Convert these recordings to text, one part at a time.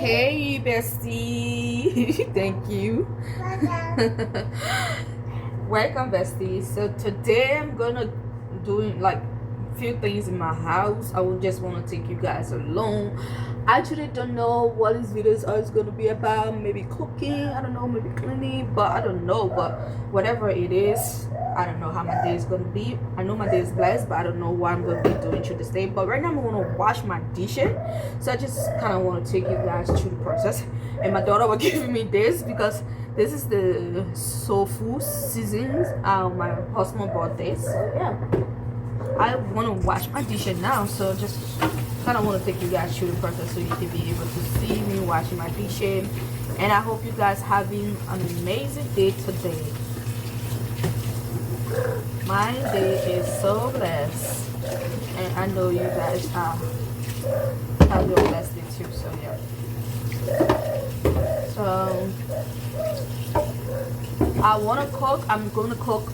Hey, bestie. Thank you. Welcome, bestie. So today I'm gonna doing like few things in my house. I would just want to take you guys along. I actually don't know what these videos are gonna be about. Maybe cooking, I don't know, maybe cleaning, but I don't know. But whatever it is, I don't know how my day is gonna be. I know my day is blessed, but I don't know what I'm gonna be doing through this day. But right now I'm gonna wash my dishes. So I just kind of want to take you guys through the process. And my daughter was giving me this because this is the soul food seasons. My husband bought this. So yeah, I want to wash my dishes now. So just kind of want to take you guys through the process so you can be able to see me washing my dishes. And I hope you guys having an amazing day today. My day is so blessed, and I know you guys have your blessed day too. So yeah. So I want to cook. I'm going to cook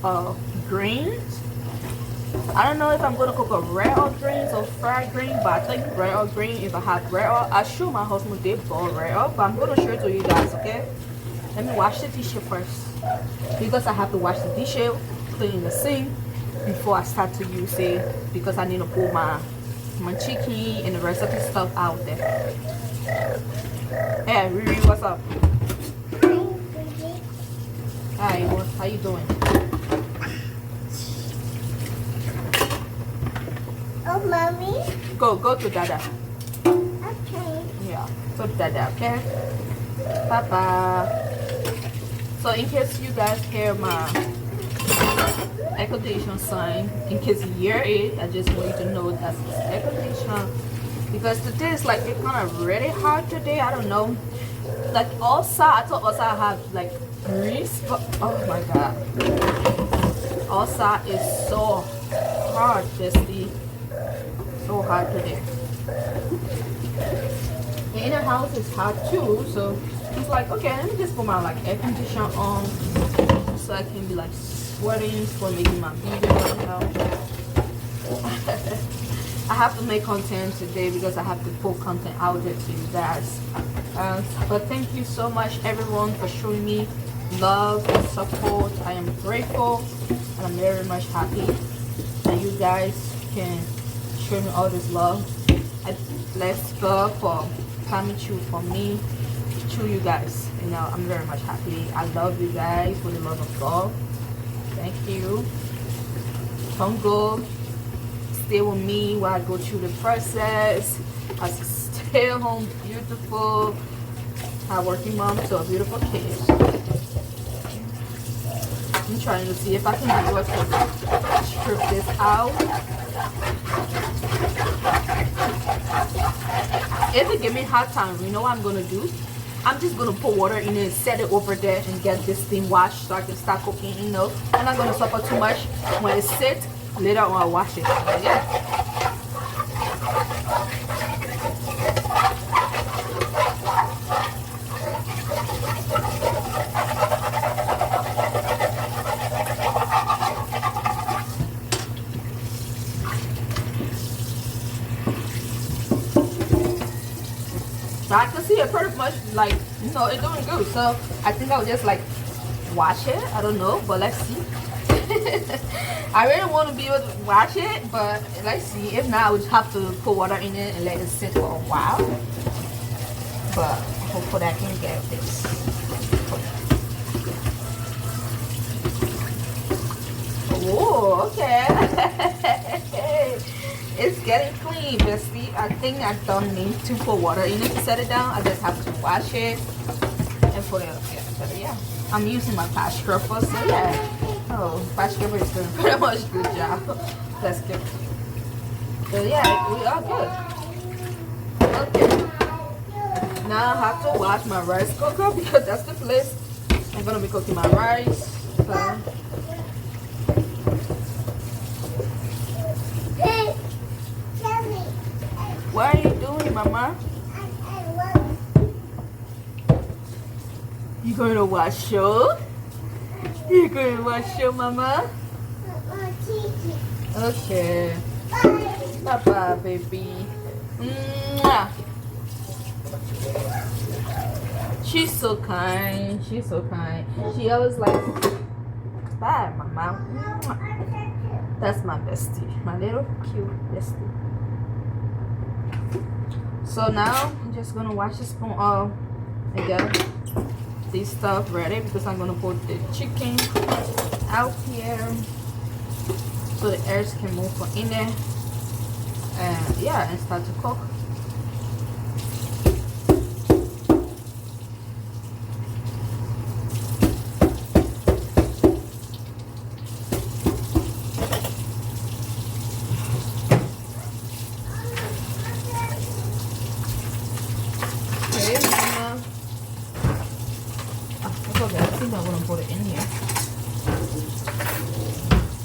greens. I don't know if I'm going to cook a red or greens or fried green, but I think red or green. If I have red or, I show my husband did boil red or, but I'm going to show it to you guys. Okay, let me wash the dish first because I have to wash the dish, clean the sink before I start to use it, because I need to pull my chicken and the rest of the stuff out there. Hey Riri, what's up? Hi, how you doing? Oh, mommy. Go to Dada. Okay. Yeah, go to Dada, okay? Papa. So in case you guys hear my echolation sign, in case you hear it, I just want you to know that's echolation, because today is like it's kind of really hard today. I don't know, like outside, I thought outside I have like breeze, but oh my god, outside is so hard, bestie, so hard today. And in the house is hot too, so it's like, okay, let me just put my like air conditioner on so I can be like sweating for making my video right now. I have to make content today because I have to put content out there to you guys. But thank you so much everyone for showing me love and support. I am grateful and I'm very much happy that you guys can show me all this love. I bless God for coming through for me, through you guys. You know, I'm very much happy. I love you guys with the love of God. Thank you. Come go. Stay with me while I go through the process. I stay home beautiful. I'm working mom to a beautiful kid. I'm trying to see if I can do it to strip this out. If it give me hard time, you know what I'm gonna do? I'm just gonna put water in it and set it over there and get this thing washed so I can start cooking, you know. I'm not gonna suffer too much when it sits. Later on I'll wash it. But yeah. So I can see it pretty much like, you know, it's doing good. So I think I'll just like wash it. I don't know, but let's see. I really want to be able to wash it, but let's see. If not, I would have to put water in it and let it sit for a while. But hopefully I can get this. Oh, okay. It's getting clean, bestie. I think I don't need to put water in it to set it down. I just have to wash it and put it up here. So yeah, I'm using my patch scrubber, so yeah. Oh, patch scrubber is doing pretty much good job. That's good. So yeah, we are good. Okay. Now I have to wash my rice cooker because that's the place I'm gonna be cooking my rice. So. What are you doing, Mama? You going to watch show? You going to watch show, Mama? Okay. Bye bye, baby. Mwah. She's so kind. She's so kind. She always like, bye, mama. That's my bestie, my little cute bestie. So now I'm just gonna wash the spoon off and get this stuff ready because I'm gonna put the chicken out here so the airs can move from in there and yeah, and start to cook. Okay, I forgot. I think I'm gonna put it in here.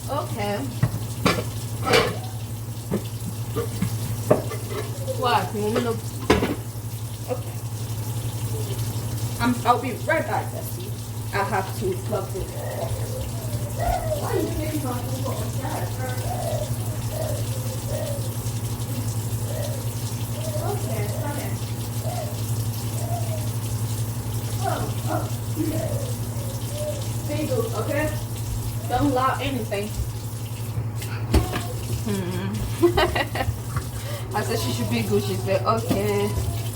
Okay. What? You want me to? Okay. I'll be right back, Bessie. I have to plug it. Why are you making my food go outside? Okay, come here. Oh. Bagels, okay? Don't allow anything. I said she should be good. She said, okay.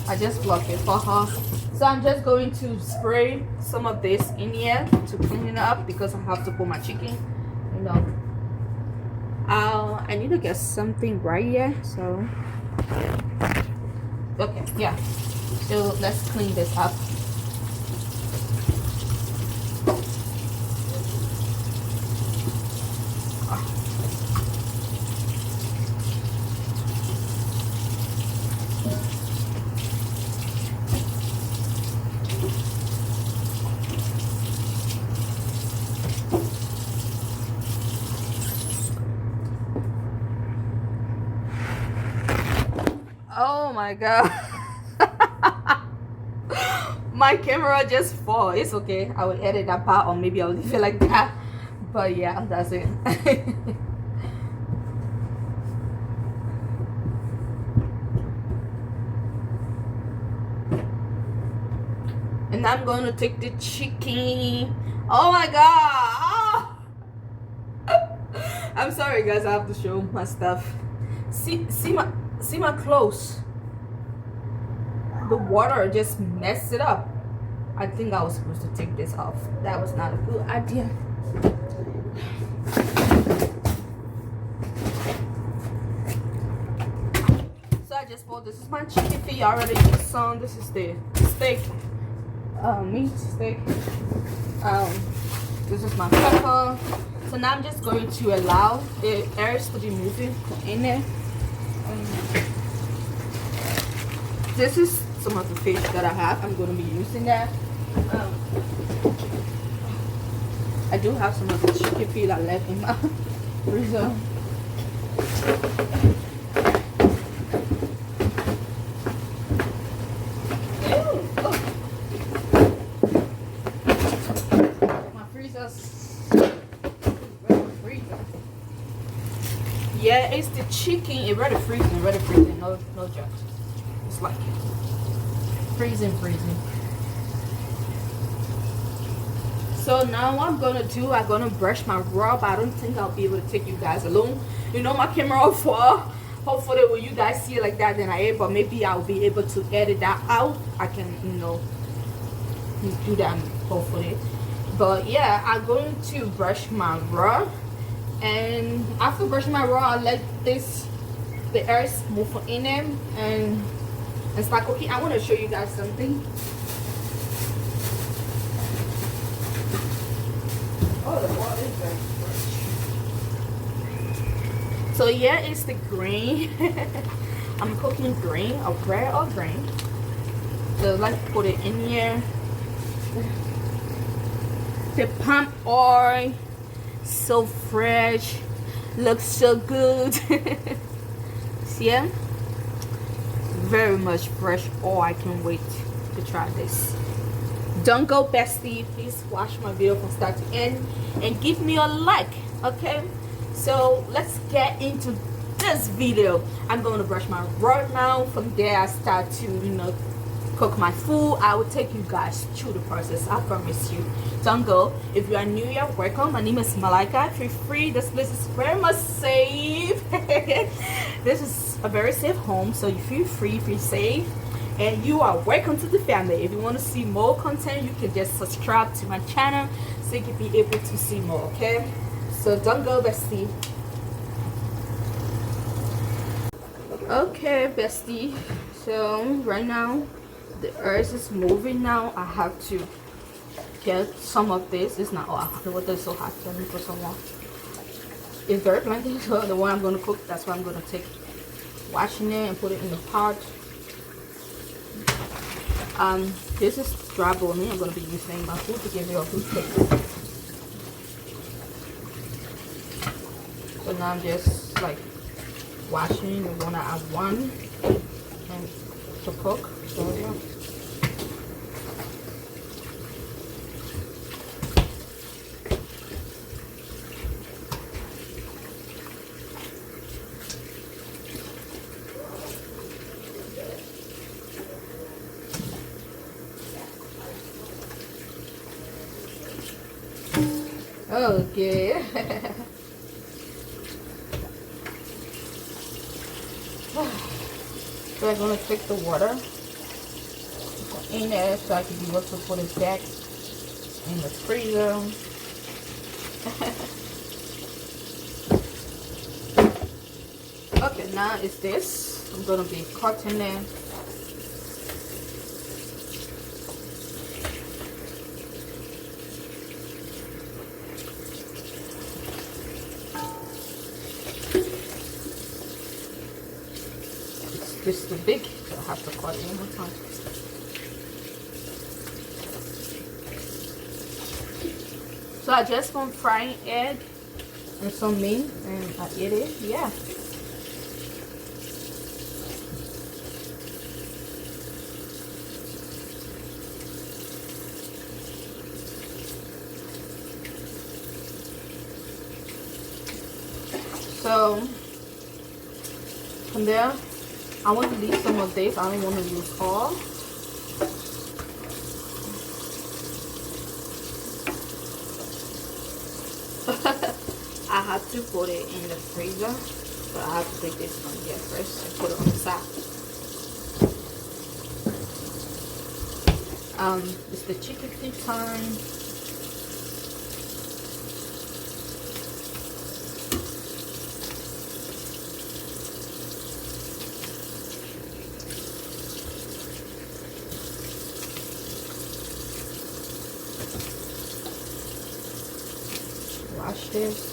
I just blocked it for her. So I'm just going to spray some of this in here to clean it up because I have to put my chicken, you know. I need to get something right here. So, okay, yeah. So let's clean this up. Oh my god. My camera just fall. It's okay. I will edit that part or maybe I'll leave it like that. But yeah, that's it. And I'm going to take the chicken. Oh my god. I'm sorry guys, I have to show my stuff. See my clothes. The water just messed it up. I think I was supposed to take this off. That was not a good idea. So I just bought this is my chicken feet. I already used some. This is the steak, meat steak. This is my pepper. So now I'm just going to allow the airs to be moving in there. This is some of the fish that I have. I'm going to be using that. I do have some of the chicken feet I left in my freezer. My freezer's yeah, it's the chicken. It ready freezing, no judge. It's like freezing. So now what I'm gonna do, I'm gonna brush my rub. I don't think I'll be able to take you guys along. You know, my camera for hopefully when you guys see it like that, then I am, but maybe I'll be able to edit that out. I can, you know, do that hopefully. But yeah, I'm going to brush my rub, and after brushing my rub, I'll let the airs move in them and start cooking. I want to show you guys something. Oh, the water is very fresh. So yeah, it's the green. I'm cooking green or red or green. So let's put it in here. The palm oil, so fresh, looks so good. See, yeah, very much fresh. Oh, I can't wait to try this. Don't go bestie, please watch my video from start to end and give me a like, okay? So let's get into this video. I'm going to brush my rug now. From there I start to, you know, cook my food. I will take you guys through the process. I promise you. Don't go. If you are new here, welcome. My name is Malaika. Feel free. This place is very much safe. This is a very safe home, so you feel free, feel safe, and you are welcome to the family. If you want to see more content, you can just subscribe to my channel so you can be able to see more. Okay, so don't go, bestie. Okay, bestie, so right now the earth is moving. Now I have to get some of this. It's not, oh, the water is so hot. Let me put some more. It's very plenty, so the one I'm going to cook, that's what I'm going to take, washing it and put it in the pot. This is dry boning. I'm going to be using my food to give it a good taste. So now I'm just like washing. We're gonna add one and to cook. So yeah. Okay. So I'm gonna take the water in there so I can be able to put it back in the freezer. Okay, now it's this. I'm gonna be cutting it. It's too big, so I have to cut it one more time. So I just want frying egg and some meat, and I eat it. Yeah. So from there, I want to leave some of this. I don't want to use all. I have to put it in the freezer, but I have to take this one here first and put it on the side. It's the chicken feet time. Wash this.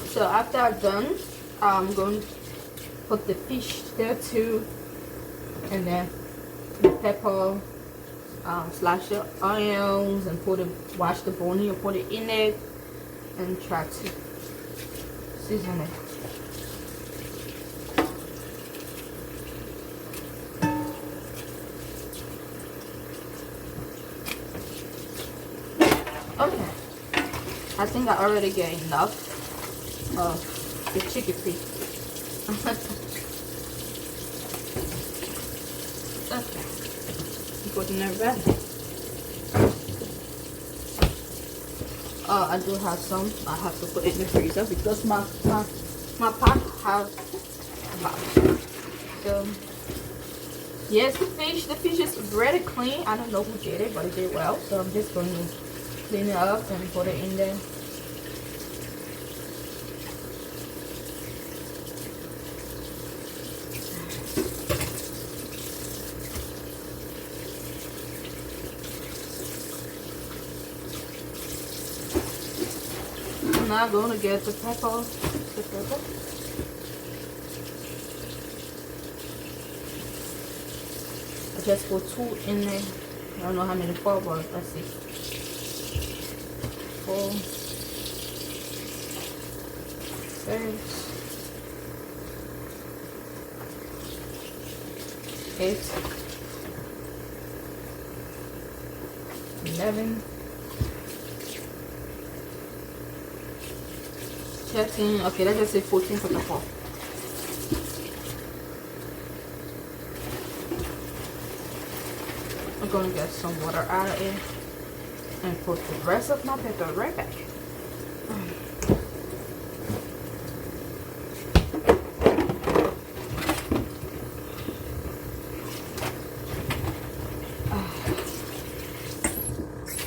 So after I'm done, I'm going to put the fish there too, and then the pepper, slash the onions, and wash the bone and put it in it, and try to season it. Okay, I think I already get enough of the chicken feet. Okay, put in there back. I do have some. I have to put it in the freezer because my pot has a lot. So yes, the fish is really clean. I don't know who did it, but it did well. So I'm just going to clean it up and put it in there. I'm not gonna get the pepper. I just put 2 in there. I don't know how many for, but let's see. 4, 6, 8, 11, 13. Okay, let's just say 14 for the fall. I'm gonna get some water out of it and put the rest of my pepper right back.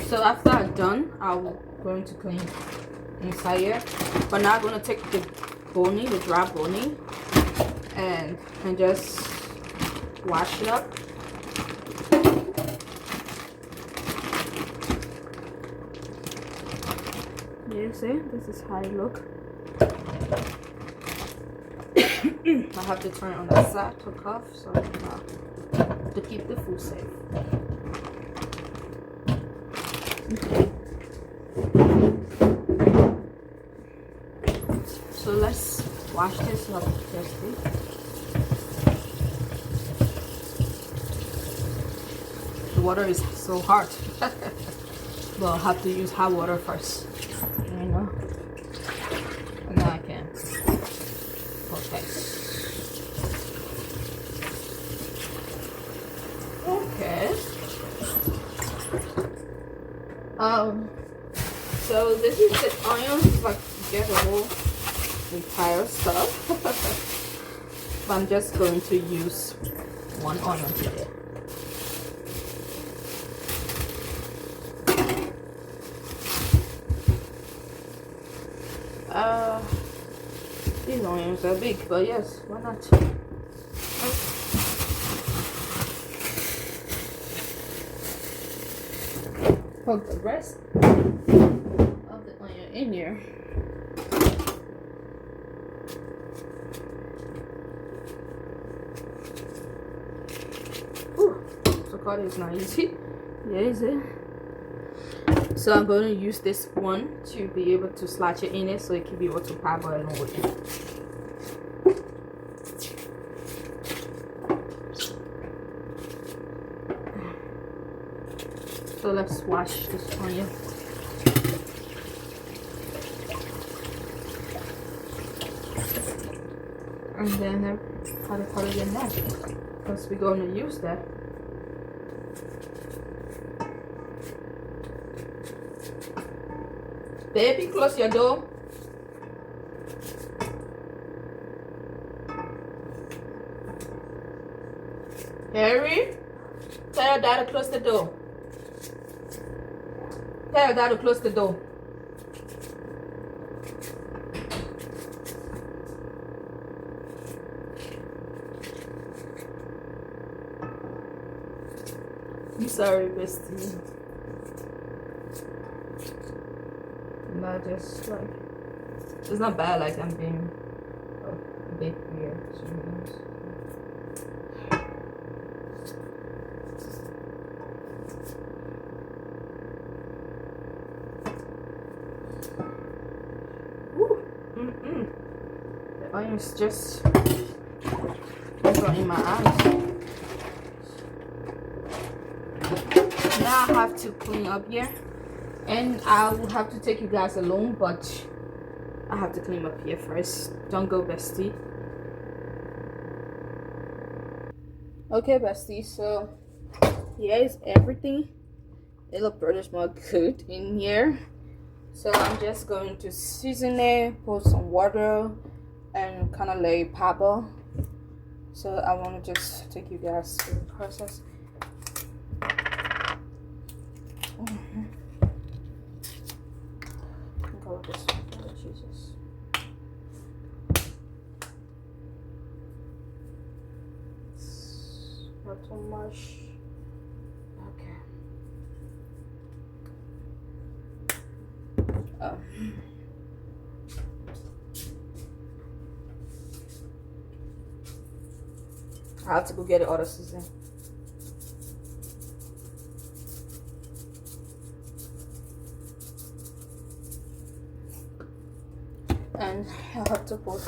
So after I'm done, I'm going to clean inside here. But now I'm gonna take the bony, the dry bony, and just wash it up. You see, this is how it look. I have to turn on that side to cough, so to keep the food safe. Okay. So let's wash this up firstly. The water is so hot. Well, I'll have to use hot water first. You know? And now I can. Okay. Okay. So this is the onions, like get the whole entire stuff. But I'm just going to use 1 onion today. These onions are big, but yes, why not? Put the rest of the onion in here. Ooh, so cut is not easy. Yeah, is it? So I'm going to use this one to be able to slash it in it so it can be able to parboil along with it. So let's wash this onion. And then put it in there because we're going to use that. Baby, close your door. Harry, tell your dad to close the door. Tell your dad to close the door. I'm sorry, bestie. Not just like it's not bad. Like I'm being a bit weird sometimes. The onions just in my eyes. Now I have to clean up here, and I will have to take you guys along, but I have to clean up here first. Don't go, bestie. Okay, bestie. So here is everything. It looks pretty more good in here. So I'm just going to season it, put some water, and kind of lay pepper. So I want to just take you guys through the process. Go with this one. Oh, Jesus. It's not too much. I have to go get the other season. And I have to put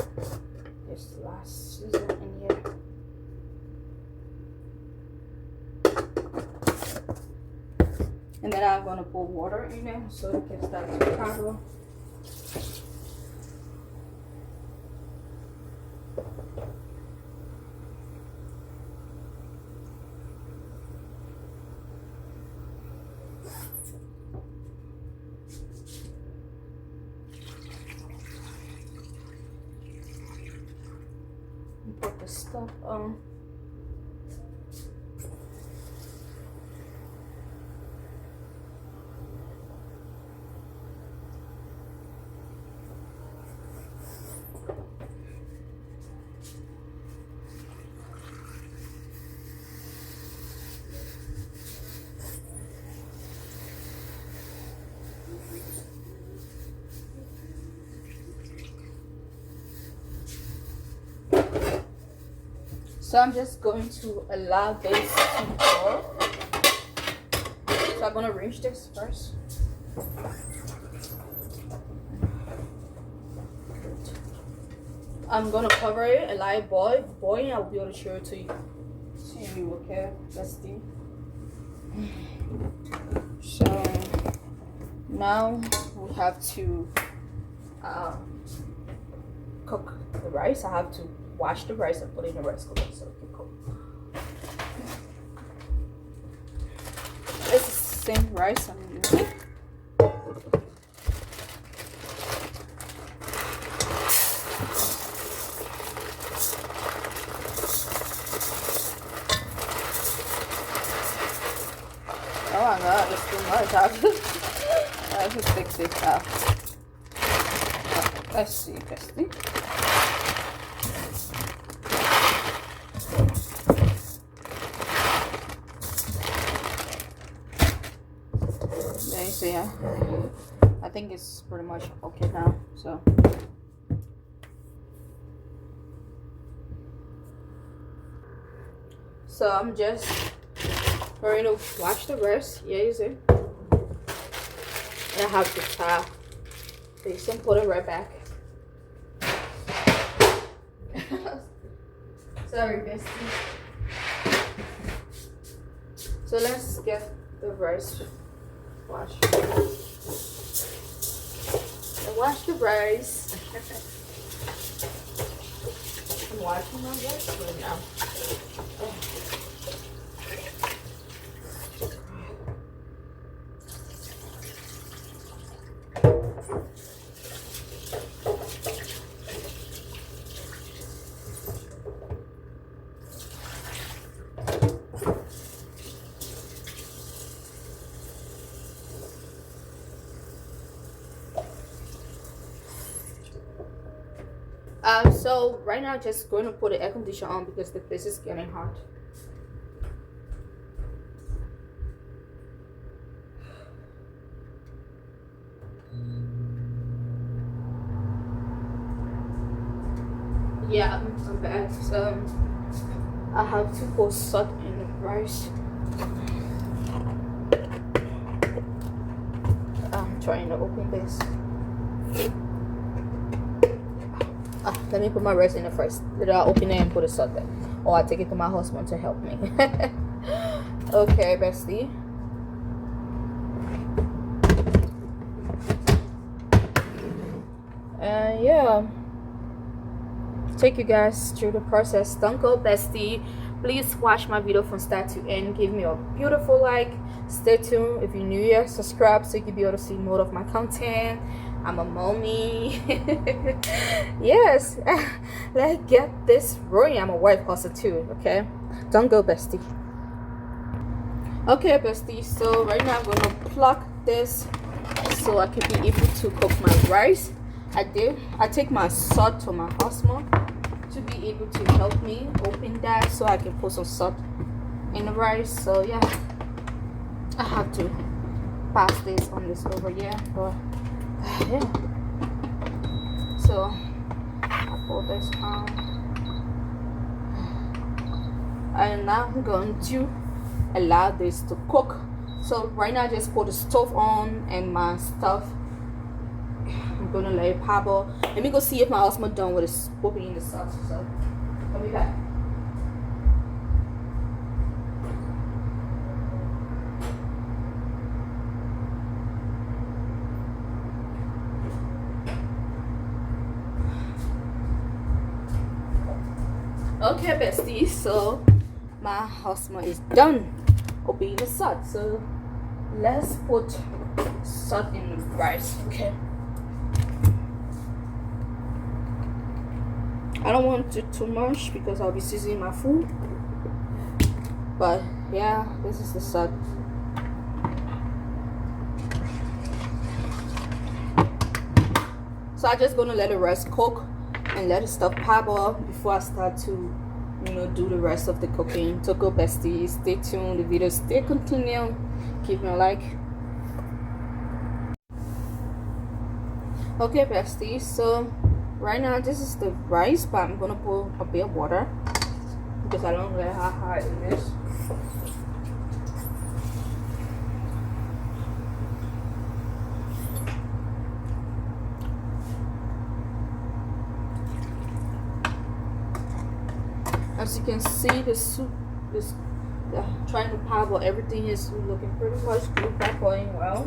this last season in here. And then I'm gonna put water in there so it can start to curdle. Put the stuff on. So I'm just going to allow this to go. So I'm gonna rinse this first. I'm gonna cover it, allow it boil. I'll be able to show it to you. Okay, let's see. So now we have to cook the rice. I have to wash the rice and put it in the rice cooker so it can cook. It's the same rice I'm using. Oh my god, it's too much. I have to fix this out. Let's see. So yeah, I think it's pretty much okay now. So I'm just going to wash the rice. Yeah, you see. And I have to tap this and put it right back. Sorry, bestie. So let's get the rice washed. And wash the rice. I'm washing my rice right now. So right now, just going to put the air conditioner on because the place is getting hot. Yeah, I'm back. So I have to put salt in the rice. I'm trying to open this. Let me put my rice in it first. Then I'll open it and put the salt there. Or I'll take it to my husband to help me. Okay, bestie. Yeah. Take you guys through the process. Don't go, bestie. Please watch my video from start to end. Give me a beautiful like. Stay tuned. If you're new here, subscribe so you can be able to see more of my content. I'm a mommy. Yes. Let's get this rolling. I'm a wife also too. Okay. Don't go, bestie. Okay, bestie. So right now I'm gonna pluck this so I can be able to cook my rice. I take my salt to my husband to be able to help me open that so I can put some salt in the rice. So yeah, I have to pass this on this over here, but yeah. So I pull this on. And now I'm going to allow this to cook. So right now I just put the stove on and my stuff. I'm gonna let it pop. Let me go see if my husband done with his opening the sauce. So I'll be back. Okay, besties, so my husband is done opening the salt. So let's put salt in the rice. Okay, I don't want it too much because I'll be seasoning my food, but yeah, this is the salt. So I'm just gonna let the rest cook and let the stuff pop up before I start to, do the rest of the cooking. So go, besties, stay tuned. The video stay continue. Keep me a like. Okay, besties, so right now this is the rice, but I'm gonna put a bit of water because I don't know how hot it is. As you can see, the soup is trying to pop. Everything is looking pretty much good, going well.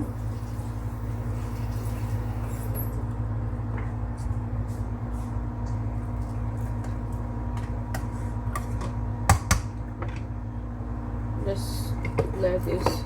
Let's let this.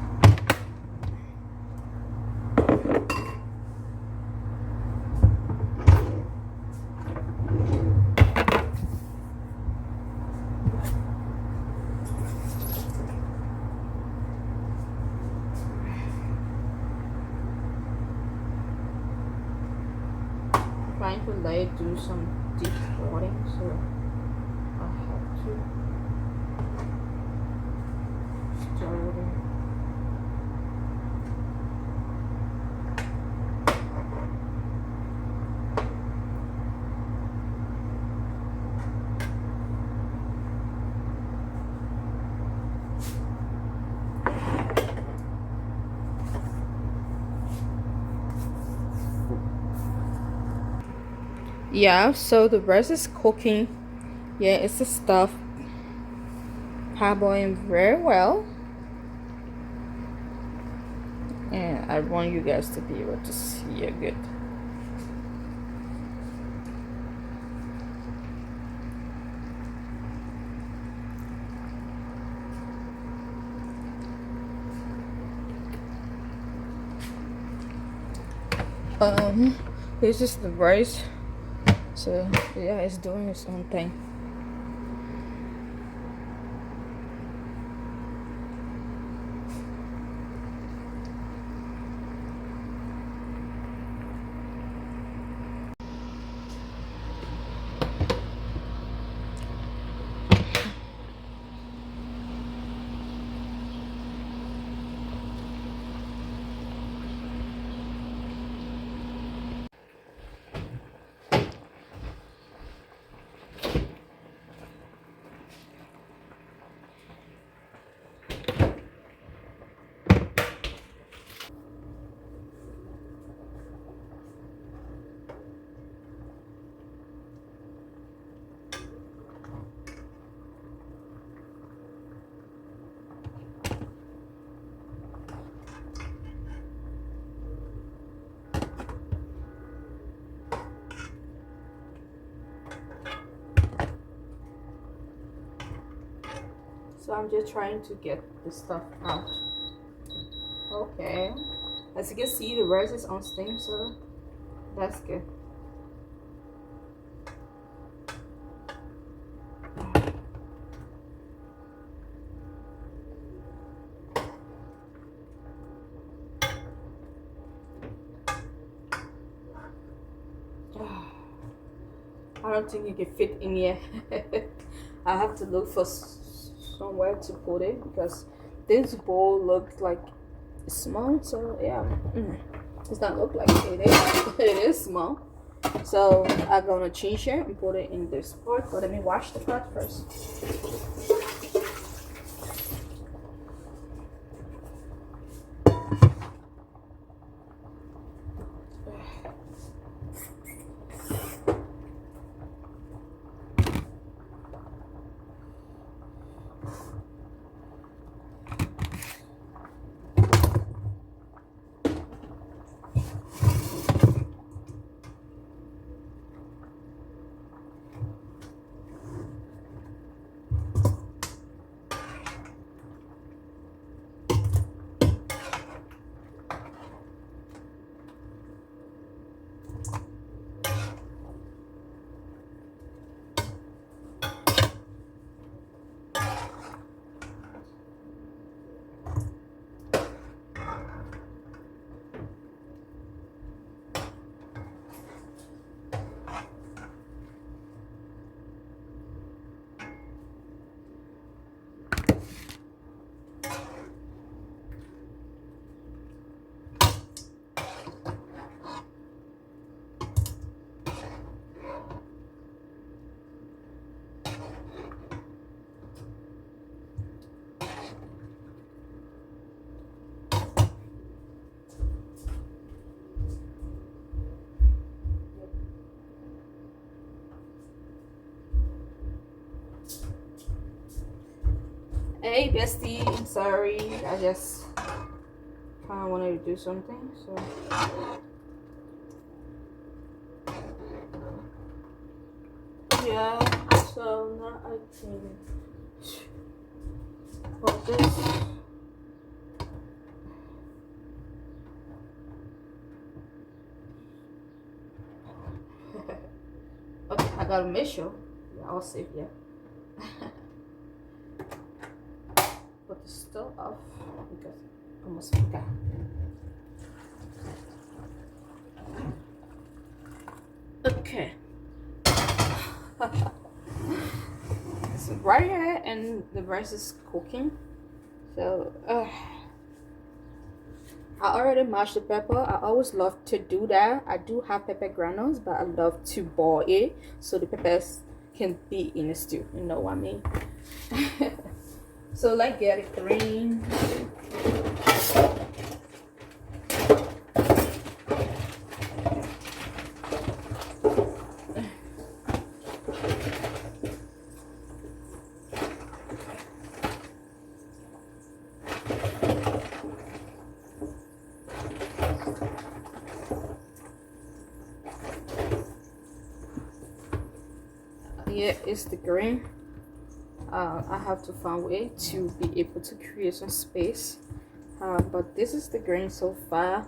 Trying to let it do some deep boiling, so I have to stir it. Yeah, so the rice is cooking. Yeah, it's the stuff parboiling very well, and I want you guys to be able to see it good. This is the rice. So yeah, it's doing its own thing. So I'm just trying to get the stuff out. Okay, as you can see, the rice is on steam, so that's good. I don't think it can fit in here. I have to look for somewhere to put it because this bowl looks like it's small. So yeah, it's not look like it is. It is small. So I'm gonna change it and put it in this pot. But let me wash the pot first. Hey, bestie. I'm sorry. I just kind of wanted to do something. So. Yeah. So now I can put this. Okay, I gotta make sure. Yeah, I'll save. Yeah. Put the stove off because I almost forgot. Okay. It's right here, and the rice is cooking. So, I already mashed the pepper. I always love to do that. I do have pepper granules, but I love to boil it so the peppers can be in the stew. You know what I mean? So let's get it green. Here is the green. I have to find a way to be able to create some space. But this is the green so far.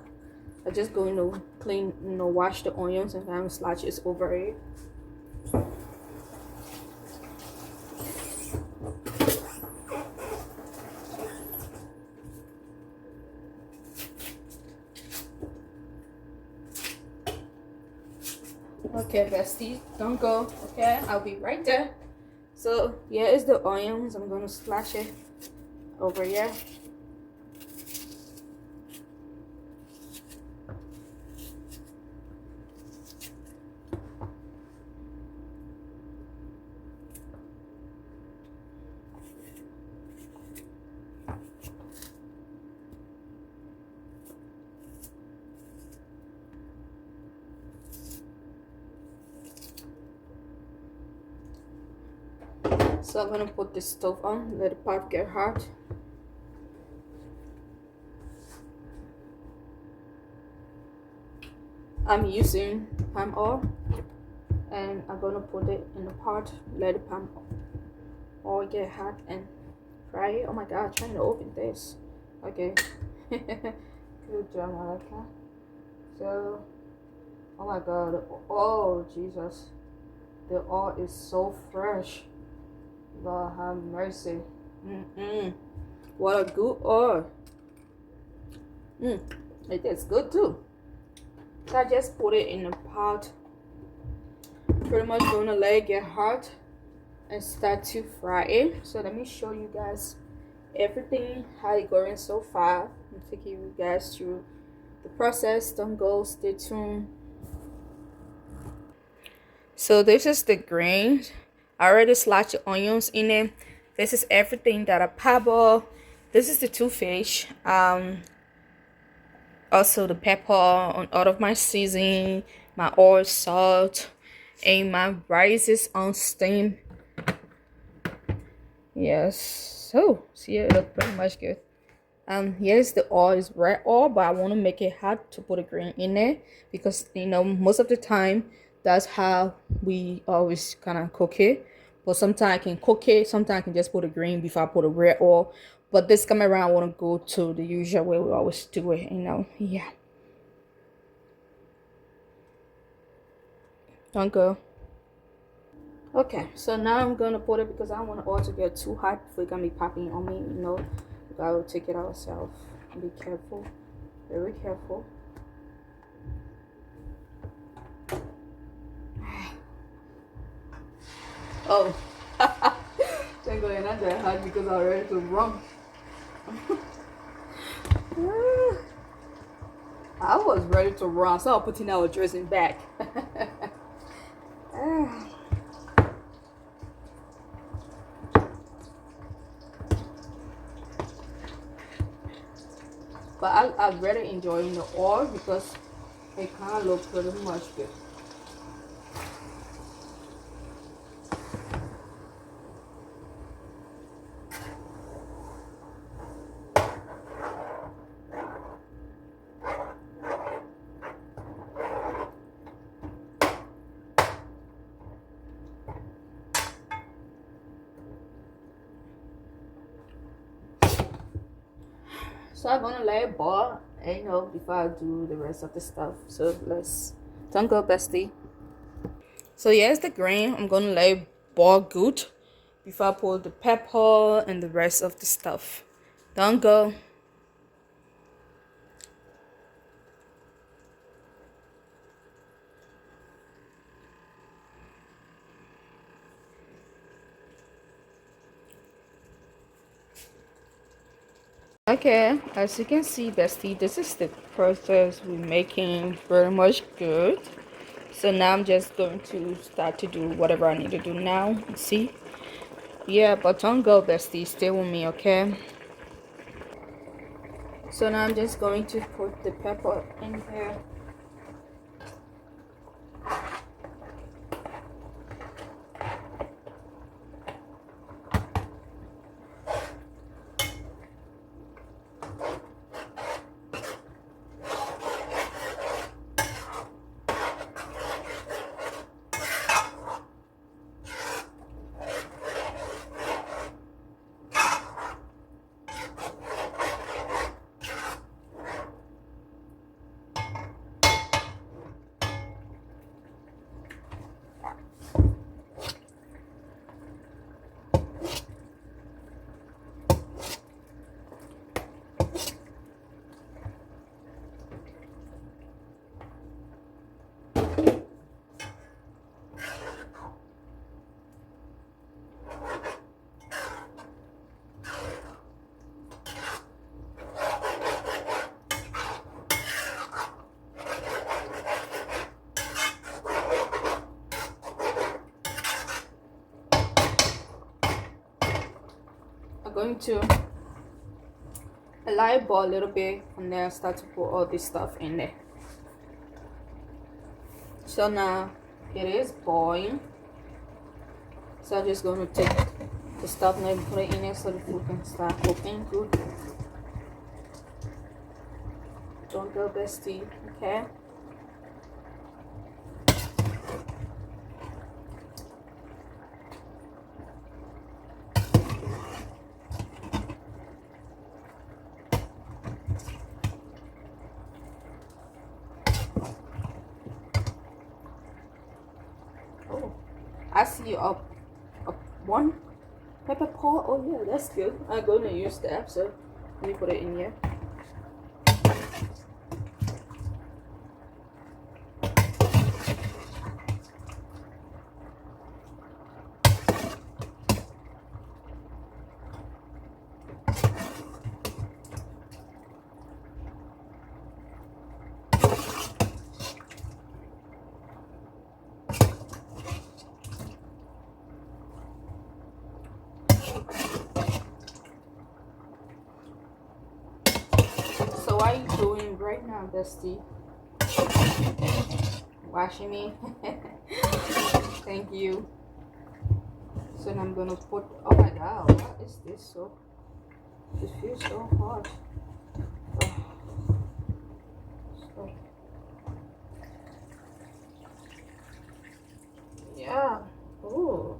I'm just going to clean, wash the onions and then slash it over it. Okay, bestie, don't go. Okay, I'll be right there. So here is the onions. I'm gonna slash it over here. So I'm gonna put the stove on, let the pot get hot. I'm using palm oil and I'm gonna put it in the pot, let the palm oil get hot and fry it. Oh my god, trying to open this. Okay. Good job, Malika. So, oh my god, oh Jesus. The oil is so fresh. Lord have mercy. What a good oil. It tastes good too. So I just put it in the pot. Pretty much gonna let it get hot and start to fry it. So let me show you guys everything, how it going so far. I'm taking you guys through the process. Don't go, stay tuned. So this is the grains. I already slashed the onions in it. This is everything that I parboil. This is the two fish. Also the pepper on all of my seasoning, my oil, salt, and my rice is on steam. Yes. So see, it looks pretty much good. Here's the oil, is red oil, but I want to make it hot to put a green in it because most of the time that's how we always kind of cook it. But sometimes I can cook it, sometimes I can just put a green before I put a red oil. But this time around, I want to go to the usual way we always do it, yeah. Don't go. Okay, so now I'm gonna put it because I don't want the oil to get too hot before it's gonna be popping on me, We gotta take it ourselves. Be careful, very careful. Oh, thank God you're not that hot because I'm ready to run. I was ready to run, so I'm putting our dressing back. But I'm really enjoying the oil because it kind of looks pretty much good. So I'm gonna lay a ball, and before I do the rest of the stuff. So let's don't go, bestie. So here's the grain. I'm gonna lay ball good before I pull the pepper and the rest of the stuff. Don't go. Okay, as you can see, bestie, this is the process we're making very much good. So now I'm just going to start to do whatever I need to do now. See? Yeah, but don't go, bestie. Stay with me, okay? So now I'm just going to put the pepper in here. I'm going to allow it boil a little bit, and then start to put all this stuff in there. So now it is boiling. So I'm just going to take the stuff and put it in there so the food can start cooking good. Don't go, bestie, okay? Oh, I see you up one pepper pot. Oh yeah, that's good. I'm gonna use that, so let me put it in here. So what are you doing right now, bestie? Washing me? Thank you. So now I'm gonna put, oh my god, what is this? So it feels so hot. So, yeah. Oh,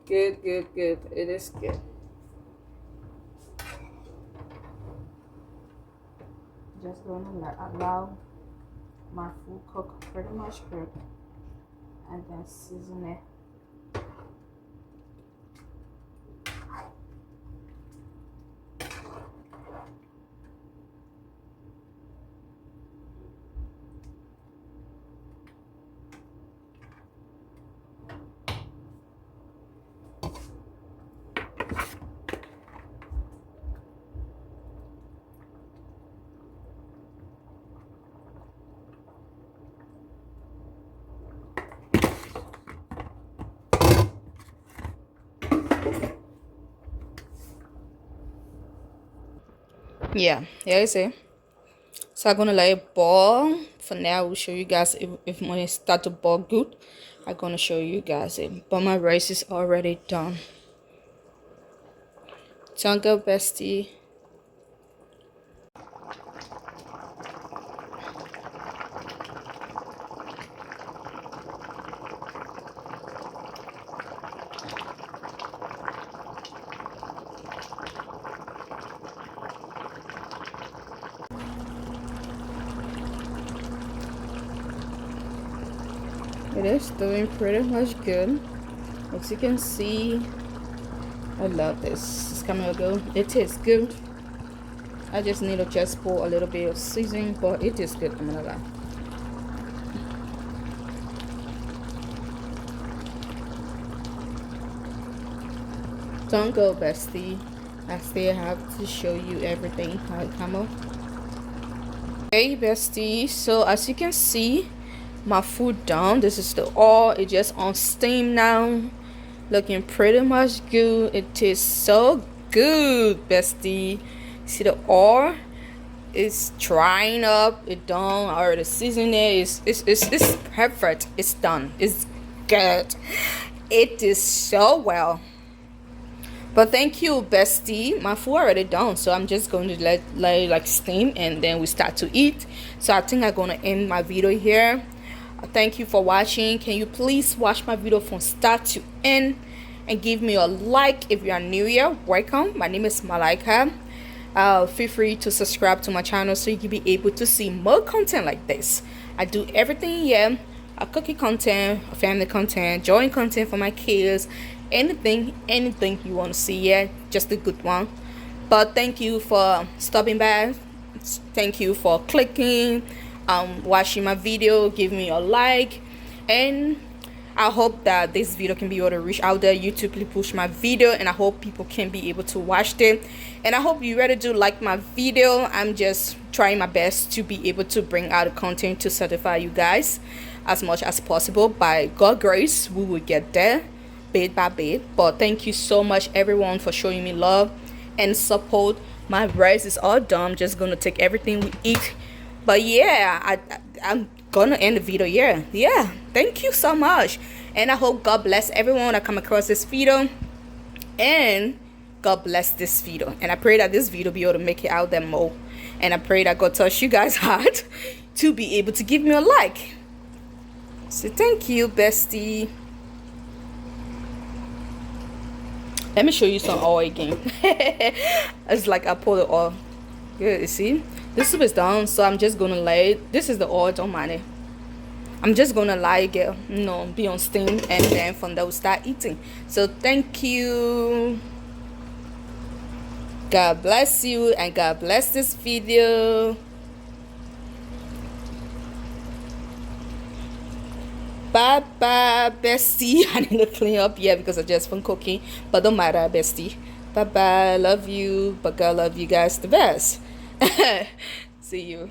good. Good. It is good. Just gonna allow my food cook pretty much good, and then season it. Yeah, you see. So I'm gonna let it boil. For now, I will show you guys if when it start to boil good. I'm gonna show you guys it. But my rice is already done. Don't go, bestie. It is doing pretty much good. As you can see, I love this. It's coming good. It tastes good. I just need to just pour a little bit of seasoning, but it is good. I'm gonna lie. Don't go, bestie. I still have to show you everything how it come up. Hey, bestie. So as you can see, my food done. This is the oil. It just on steam now. Looking pretty much good. It tastes so good, bestie. See the oil? It's drying up. It done. I already seasoned it. It's perfect. It's done. It's good. It is so well. But thank you, bestie. My food already done, so I'm just going to let like steam, and then we start to eat. So I think I'm gonna end my video here. Thank you for watching. Can you please watch my video from start to end and give me a like if you are new here? Welcome. My name is Malaika. Feel free to subscribe to my channel so you can be able to see more content like this. I do everything here: a cookie content, a family content, drawing content for my kids, anything you want to see. Yeah, just a good one. But thank you for stopping by. Thank you for clicking, watching my video, give me a like, and I hope that this video can be able to reach out there. YouTube will push my video, and I hope people can be able to watch it. And I hope you really do like my video. I'm just trying my best to be able to bring out content to satisfy you guys as much as possible. By God's grace, we will get there bit by bit. But thank you so much, everyone, for showing me love and support. My rice is all done. I'm just gonna take everything we eat. But yeah, I'm gonna end the video here. Yeah, thank you so much, and I hope God bless everyone that come across this video, and God bless this video. And I pray that this video be able to make it out there more, and I pray that God touch you guys heart to be able to give me a like. So thank you, bestie. Let me show you some oil again. It's like I pour the oil. Good, you see? This soup is done, so I'm just gonna lay it. This is the oil, don't mind it. I'm just gonna let it be on steam, and then from there we start eating. So thank you. God bless you, and God bless this video. Bye bye, bestie. I need to clean up, yeah, because I just been cooking, but don't matter, bestie. Bye bye, love you, but God love you guys the best. See you.